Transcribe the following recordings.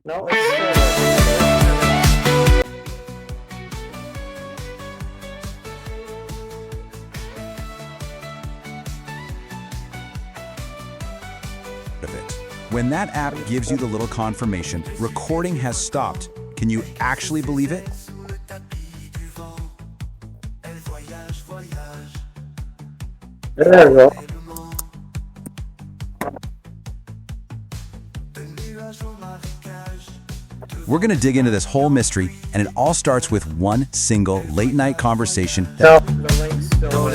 No, it's still of it. When that app gives you the little confirmation, recording has stopped. Can you actually believe it? there you go. We're gonna dig into this whole mystery, and it all starts with one single late-night conversation. No, the link's still.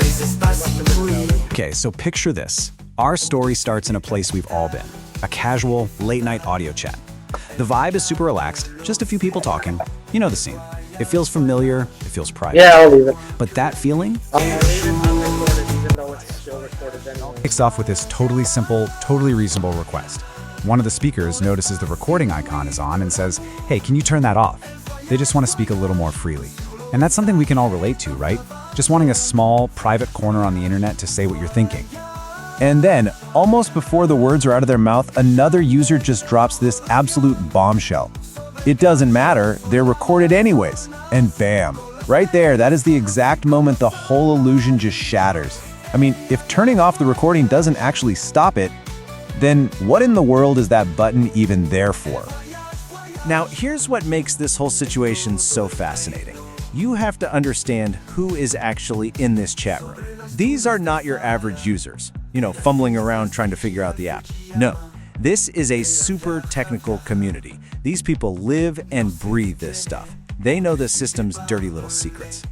Okay, so picture this. Our story starts in a place we've all been, a casual, late-night audio chat. The vibe is super relaxed, just a few people talking. You know the scene. It feels familiar, it feels private. Yeah, I'll leave it. But that feeling I'll leave it unrecorded even though it's still recorded anyway. kicks off with this totally simple, totally reasonable request. One of the speakers notices the recording icon is on and says, "Hey, can you turn that off?" They just want to speak a little more freely. And that's something we can all relate to, right? Just wanting a small, private corner on the internet to say what you're thinking. And then, almost before the words are out of their mouth, another user just drops this absolute bombshell. It doesn't matter, they're recorded anyways. And bam, right there, that is the exact moment the whole illusion just shatters. I mean, if turning off the recording doesn't actually stop it, then what in the world is that button even there for? Now, here's what makes this whole situation so fascinating. You have to understand who is actually in this chat room. These are not your average users, fumbling around trying to figure out the app. No, this is a super technical community. These people live and breathe this stuff. They know the system's dirty little secrets.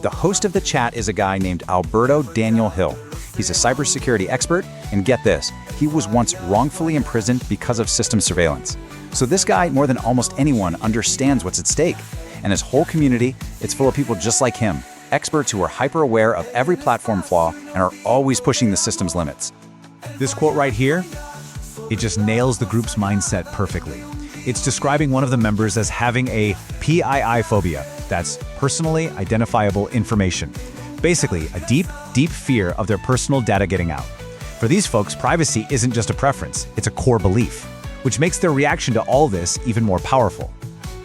The host of the chat is a guy named Alberto Daniel Hill. He's a cybersecurity expert, and get this, he was once wrongfully imprisoned because of system surveillance. So this guy, more than almost anyone, understands what's at stake. And his whole community, it's full of people just like him, experts who are hyper-aware of every platform flaw and are always pushing the system's limits. This quote right here, it just nails the group's mindset perfectly. It's describing one of the members as having a PII phobia, that's personally identifiable information. Basically, a deep, deep fear of their personal data getting out. For these folks, privacy isn't just a preference, it's a core belief, which makes their reaction to all this even more powerful.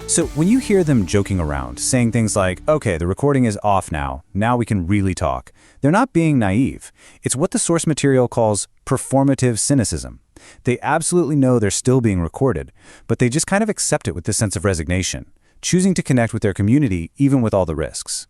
So when you hear them joking around, saying things like, "Okay, the recording is off now we can really talk," they're not being naive. It's what the source material calls performative cynicism. They absolutely know they're still being recorded, but they just kind of accept it with this sense of resignation, choosing to connect with their community even with all the risks.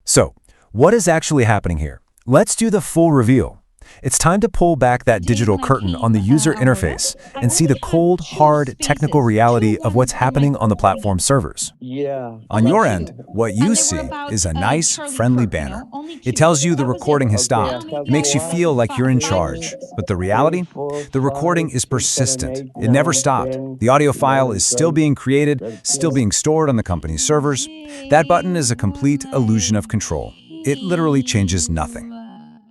So, what is actually happening here? Let's do the full reveal. It's time to pull back that digital curtain on the user interface and see the cold, hard, technical reality of what's happening on the platform servers. Yeah. On your end, what you see is a nice, friendly banner. It tells you the recording has stopped. It makes you feel like you're in charge. But the reality? The recording is persistent. It never stopped. The audio file is still being created, still being stored on the company's servers. That button is a complete illusion of control. It literally changes nothing.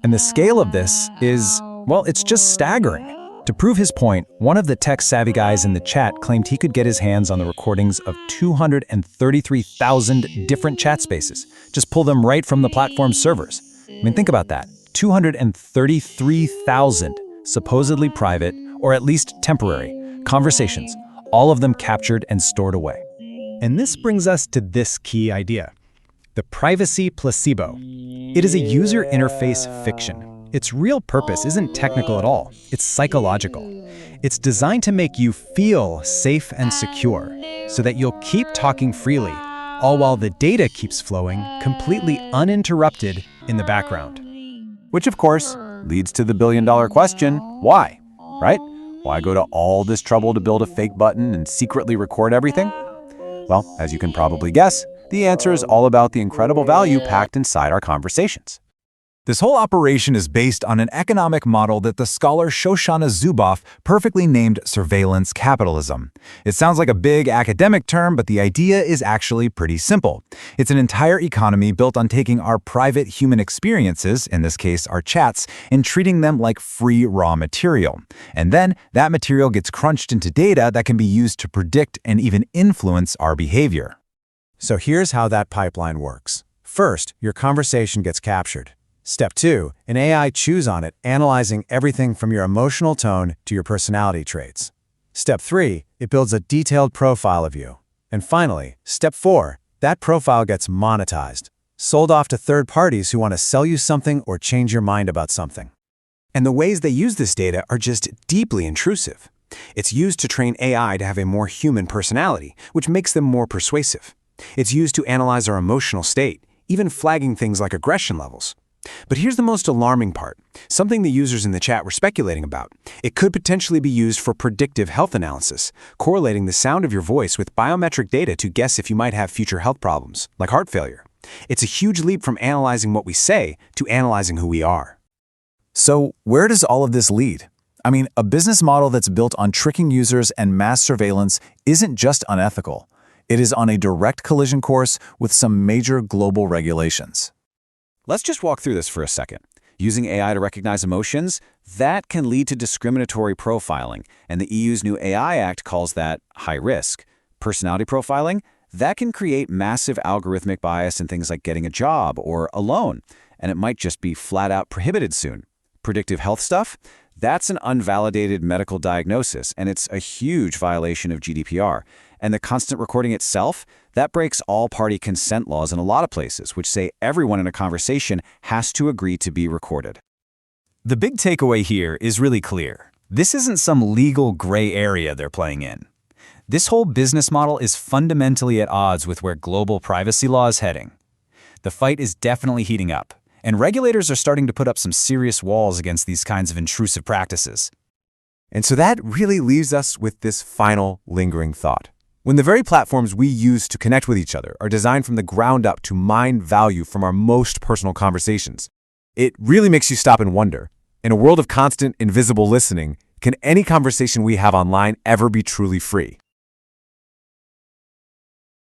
And the scale of this is, well, it's just staggering. To prove his point, one of the tech-savvy guys in the chat claimed he could get his hands on the recordings of 233,000 different chat spaces. Just pull them right from the platform's servers. I mean, think about that. 233,000 supposedly private, or at least temporary, conversations, all of them captured and stored away. And this brings us to this key idea: the privacy placebo. It is a user interface fiction. Its real purpose isn't technical at all. It's psychological. It's designed to make you feel safe and secure so that you'll keep talking freely, all while the data keeps flowing completely uninterrupted in the background. Which, of course, leads to the billion-dollar question, why? Right? Why go to all this trouble to build a fake button and secretly record everything? Well, as you can probably guess, the answer is all about the incredible value packed inside our conversations. This whole operation is based on an economic model that the scholar Shoshana Zuboff perfectly named surveillance capitalism. It sounds like a big academic term, but the idea is actually pretty simple. It's an entire economy built on taking our private human experiences, in this case our chats, and treating them like free raw material. And then that material gets crunched into data that can be used to predict and even influence our behavior. So here's how that pipeline works. First, your conversation gets captured. Step 2, an AI chews on it, analyzing everything from your emotional tone to your personality traits. Step 3, It builds a detailed profile of you. And finally, step 4, that profile gets monetized, sold off to third parties who want to sell you something or change your mind about something. And the ways they use this data are just deeply intrusive. It's used to train AI to have a more human personality, which makes them more persuasive. It's used to analyze our emotional state, even flagging things like aggression levels. But here's the most alarming part, something the users in the chat were speculating about. It could potentially be used for predictive health analysis, correlating the sound of your voice with biometric data to guess if you might have future health problems, like heart failure. It's a huge leap from analyzing what we say to analyzing who we are. So where does all of this lead? I mean, a business model that's built on tricking users and mass surveillance isn't just unethical. It is on a direct collision course with some major global regulations. Let's just walk through this for a second. Using AI to recognize emotions, that can lead to discriminatory profiling, and the EU's new AI Act calls that high risk. Personality profiling, that can create massive algorithmic bias in things like getting a job or a loan, and it might just be flat out prohibited soon. Predictive health stuff, that's an unvalidated medical diagnosis, and it's a huge violation of GDPR. And the constant recording itself, that breaks all party consent laws in a lot of places, which say everyone in a conversation has to agree to be recorded. The big takeaway here is really clear. This isn't some legal gray area they're playing in. This whole business model is fundamentally at odds with where global privacy law is heading. The fight is definitely heating up, and regulators are starting to put up some serious walls against these kinds of intrusive practices. And so that really leaves us with this final lingering thought. When the very platforms we use to connect with each other are designed from the ground up to mine value from our most personal conversations, it really makes you stop and wonder, in a world of constant, invisible listening, can any conversation we have online ever be truly free?